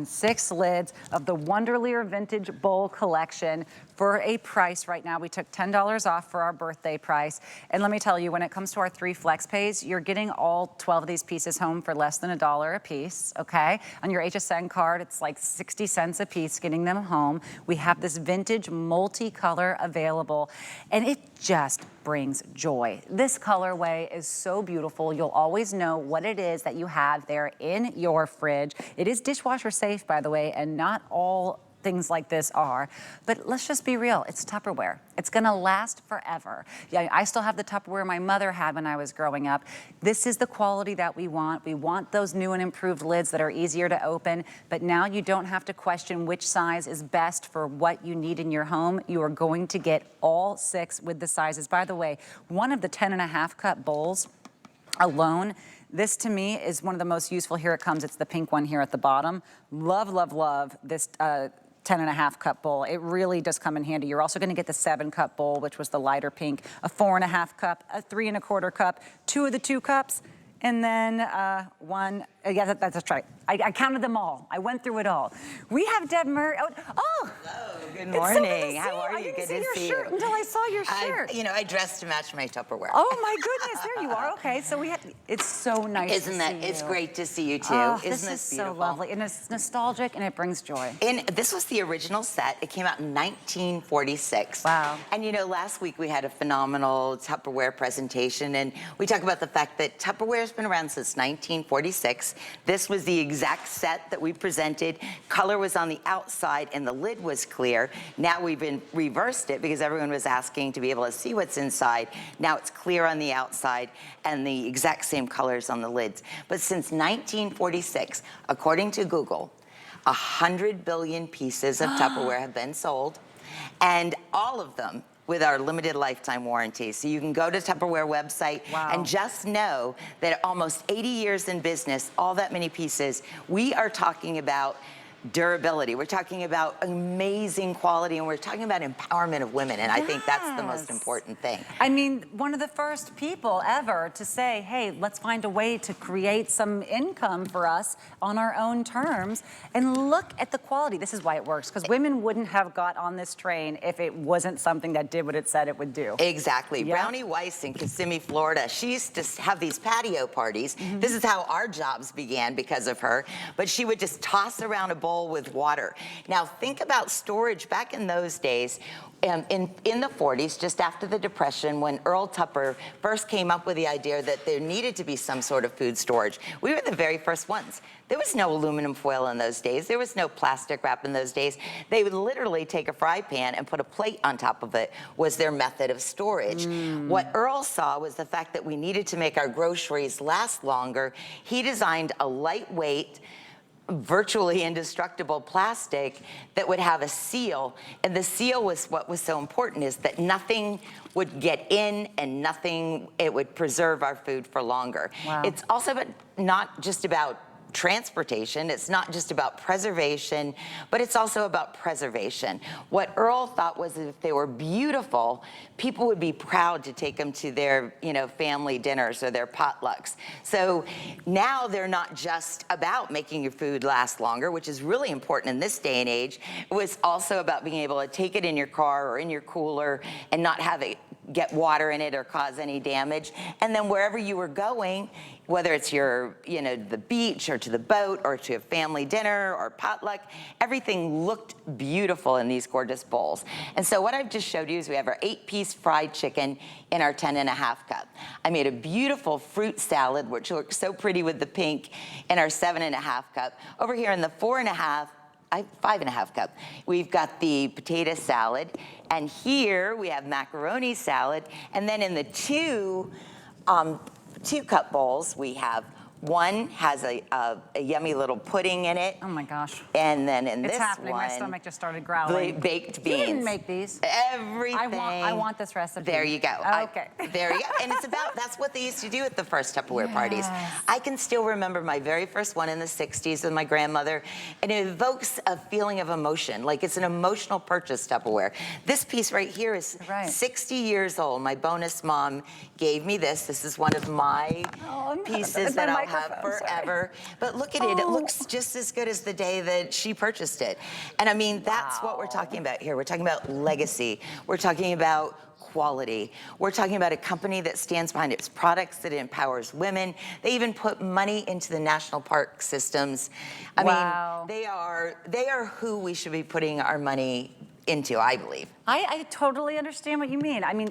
6 lids of the Wonderlier Vintage Bowl Collection for a price right now. We took $10 off for our birthday price. And let me tell you, when it comes to our 3 flex pays, you're getting all 12 of these pieces home for less than $1 a piece, okay? On your HSN card, it's like 60 cents a piece getting them home. We have this vintage multicolor available, and it just brings joy. This colorway is so beautiful. You'll always know what it is that you have there in your fridge. It is dishwasher safe, by the way, and not all things like this are. But let's just be real, it's Tupperware. It's gonna last forever. Yeah, I still have the Tupperware my mother had when I was growing up. This is the quality that we want. We want those new and improved lids that are easier to open, but now you don't have to question which size is best for what you need in your home. You are going to get all 6 with the sizes. By the way, one of the 10.5 cup bowls alone, this to me is one of the most useful. Here it comes, it's the pink one here at the bottom. Love, love, love this 10.5 cup bowl. It really does come in handy. You're also gonna get the 7 cup bowl, which was the lighter pink, a 4.5 cup, a 3 1/4 cup, 2 of the 2 cups, and then one, yeah, that's right. I counted them all. I went through it all. We have Deb Murray. Oh! Hello, good morning. How are you? Good to see your shirt until I saw your shirt. I dressed to match my Tupperware. Oh my goodness, there you are. Okay, so it's so nice to see you. It's great to see you too. Oh, Isn't this is beautiful? so lovely, and it's nostalgic, and it brings joy. And this was the original set. It came out in 1946. Wow. And you know, last week we had a phenomenal Tupperware presentation, and we talked about the fact that Tupperware has been around since 1946. This was the exact set that we presented. Color was on the outside and the lid was clear. Now we've reversed it because everyone was asking to be able to see what's inside. Now it's clear on the outside and the exact same colors on the lids. But since 1946, according to Google, 100 billion pieces of Tupperware have been sold, and all of them with our limited lifetime warranty. So you can go to Tupperware website and just know that almost 80 years in business, all that many pieces, we are talking about durability. We're talking about amazing quality, and we're talking about empowerment of women, and I think that's the most important thing. I mean, one of the first people ever to say, hey, let's find a way to create some income for us on our own terms, and look at the quality. This is why it works, because women wouldn't have got on this train if it wasn't something that did what it said it would do. Exactly. Yeah. Brownie Weiss in Kissimmee, Florida, she used to have these patio parties. This is how our jobs began because of her, but she would just toss around a bowl with water. Now think about storage back in those days. In the 40s, just after the Depression, when Earl Tupper first came up with the idea that there needed to be some sort of food storage, we were the very first ones. There was no aluminum foil in those days. There was no plastic wrap in those days. They would literally take a fry pan and put a plate on top of it, was their method of storage. What Earl saw was the fact that we needed to make our groceries last longer. He designed a lightweight, virtually indestructible plastic that would have a seal, and the seal was what was so important, is that nothing would get in and it would preserve our food for longer. Wow. It's also not just about transportation, it's not just about preservation, but it's also about preservation. What Earl thought was that if they were beautiful, people would be proud to take them to their, family dinners or their potlucks. So now they're not just about making your food last longer, which is really important in this day and age. It was also about being able to take it in your car or in your cooler and not have it get water in it or cause any damage. And then wherever you were going, whether it's your, the beach or to the boat or to a family dinner or potluck, everything looked beautiful in these gorgeous bowls. And so what I've just showed you is we have our 8-piece fried chicken in our 10.5 cup. I made a beautiful fruit salad, which looks so pretty with the pink, in our 7.5 cup. Over here in the 5.5 cup, we've got the potato salad, and here we have macaroni salad, and then in the 2 cup bowls we have, one has a yummy little pudding in it. Oh my gosh. And then in this happening. one, My stomach just started growling. Baked beans. You didn't make these. Everything. I want this recipe. There you go. Okay. There you go. And that's what they used to do at the first Tupperware parties. I can still remember my very first one in the 60s with my grandmother, and it evokes a feeling of emotion, like it's an emotional purchase, Tupperware. This piece right here is 60 years old. My bonus mom gave me this. This is one of my pieces that I'll have forever. But look at it. It looks just as good as the day that she purchased it. And I mean, that's what we're talking about here. We're talking about legacy. We're talking about quality. We're talking about a company that stands behind its products, that empowers women. They even put money into the national park systems. I mean, they are who we should be putting our money into, I believe. I totally understand what you mean. I mean,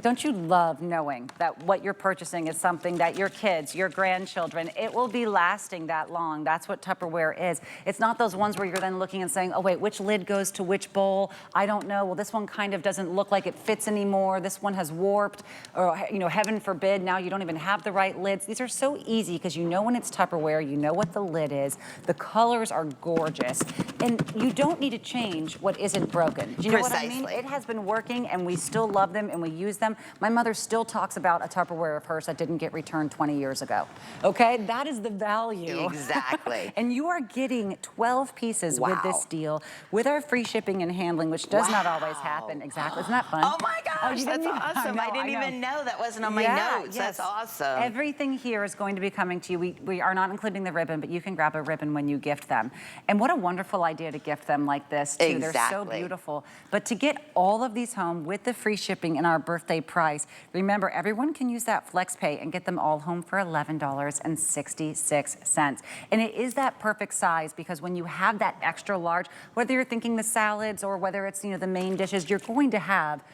don't you love knowing that what you're purchasing is something that your kids, your grandchildren, it will be lasting that long. That's what Tupperware is. It's not those ones where you're then looking and saying, oh wait, which lid goes to which bowl? I don't know. Well, this one kind of doesn't look like it fits anymore. This one has warped, or you know, heaven forbid, now you don't even have the right lids. These are so easy because you know when it's Tupperware, you know what the lid is. The colors are gorgeous, and you don't need to change what isn't broken. Do you know what I mean? It has been working, and we still love them, and we use them. My mother still talks about a Tupperware of hers that didn't get returned 20 years ago. Okay, that is the value. Exactly. And you are getting 12 pieces with this deal, with our free shipping and handling, which does not always happen. Exactly. Isn't that fun? Oh my gosh, that's awesome. I didn't even know. That wasn't on my notes. Yes. That's awesome. Everything here is going to be coming to you. We are not including the ribbon, but you can grab a ribbon when you gift them. And what a wonderful idea to gift them like this, too. Exactly. They're so beautiful. But to get all of these home with the free shipping and our birthday price, remember, everyone can use that FlexPay and get them all home for $11.66. And it is that perfect size, because when you have that extra large, whether you're thinking the salads or whether it's, you know, the main dishes, you're going to have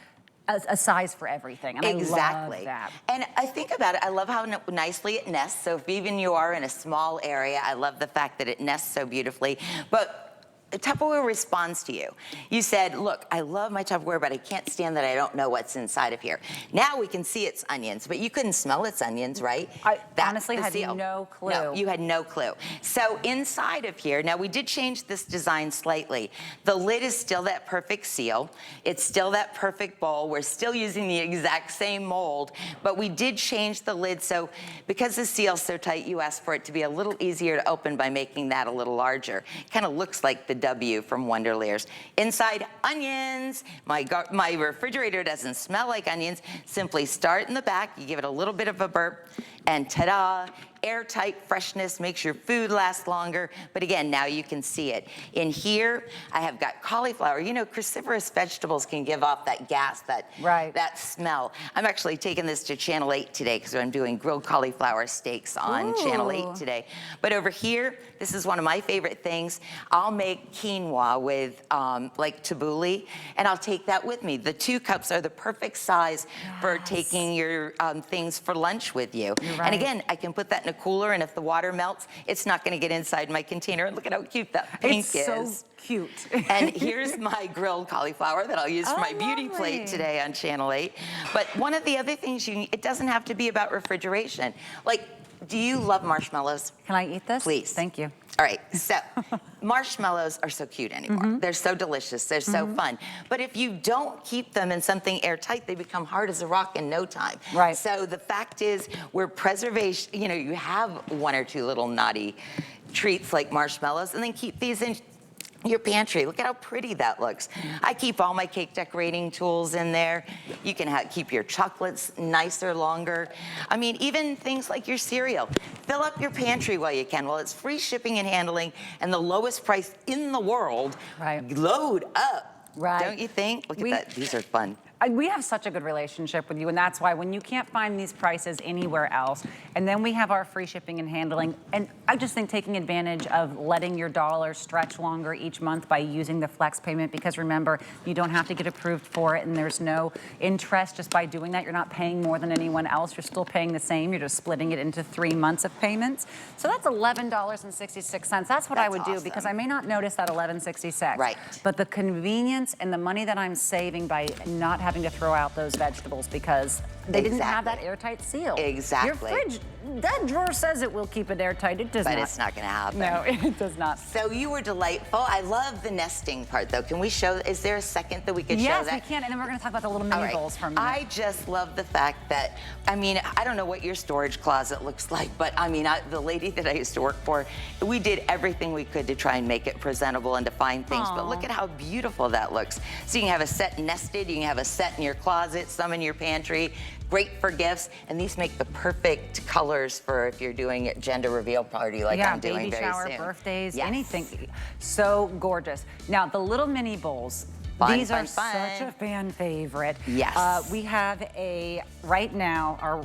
a size for everything. And I love that. And I think about it, I love how nicely it nests. So if even you are in a small area, I love the fact that it nests so beautifully. But Tupperware responds to you. You said, look, I love my Tupperware, but I can't stand that I don't know what's inside of here. Now we can see its onions, but you couldn't smell its onions, right? I honestly had no clue. No, you had no clue. So inside of here, now we did change this design slightly. The lid is still that perfect seal. It's still that perfect bowl. We're still using the exact same mold, but we did change the lid. So because the seal's so tight, you asked for it to be a little easier to open by making that a little larger. Kind of looks like the W from Wonderliers. Inside, onions. My refrigerator doesn't smell like onions. Simply start in the back, you give it a little bit of a burp, and ta-da, airtight freshness makes your food last longer. But again, now you can see it. In here, I have got cauliflower. You know, cruciferous vegetables can give off that gas, that smell. I'm actually taking this to Channel 8 today because I'm doing grilled cauliflower steaks on Channel 8 today. But over here, this is one of my favorite things. I'll make quinoa with like tabbouleh, and I'll take that with me. The 2 cups are the perfect size for taking your things for lunch with you. And again, I can put that in a cooler, and if the water melts, it's not going to get inside my container. Look at how cute that pink is. It's so cute. And here's my grilled cauliflower that I'll use for my beauty plate today on Channel 8. But one of the other things, it doesn't have to be about refrigeration. Like, do you love marshmallows? Can I eat this? Please. Thank you. All right, so marshmallows are so cute anymore. They're so delicious, they're so fun. But if you don't keep them in something airtight, they become hard as a rock in no time. Right. So the fact is, we're preservation, you know, you have 1 or 2 little naughty treats like marshmallows, and then keep these in your pantry. Look at how pretty that looks. I keep all my cake decorating tools in there. You can keep your chocolates nicer, longer. I mean, even things like your cereal. Fill up your pantry while you can. Well, it's free shipping and handling and the lowest price in the world. Load up. Don't you think? Look at that. These are fun. We have such a good relationship with you, and that's why when you can't find these prices anywhere else, and then we have our free shipping and handling, and I just think taking advantage of letting your dollar stretch longer each month by using the flex payment, because remember, you don't have to get approved for it, and there's no interest just by doing that. You're not paying more than anyone else. You're still paying the same. You're just splitting it into 3 months of payments. So that's $11.66. That's what I would do, because I may not notice that $11.66. Right. But the convenience and the money that I'm saving by not having to throw out those vegetables because they didn't have that airtight seal. Exactly. Your fridge, that drawer says it will keep it airtight. It does not. But it's not going to happen. No, it does not. So you were delightful. I love the nesting part, though. Can we show, is there a second that we could show that? Yes, we can, and then we're going to talk about the little mini bowls for a minute. I just love the fact that, I mean, I don't know what your storage closet looks like, but I mean, the lady that I used to work for, we did everything we could to try and make it presentable and to find things, but look at how beautiful that looks. So you can have a set nested, you can have a set in your closet, some in your pantry. great for gifts, and these make the perfect colors for if you're doing a gender reveal party like I'm doing baby very shower, soon. birthdays, Yes. anything. So gorgeous. Now, the little mini bowls. Fun, These fun, are fun. such a fan favorite. Yes. We have right now, our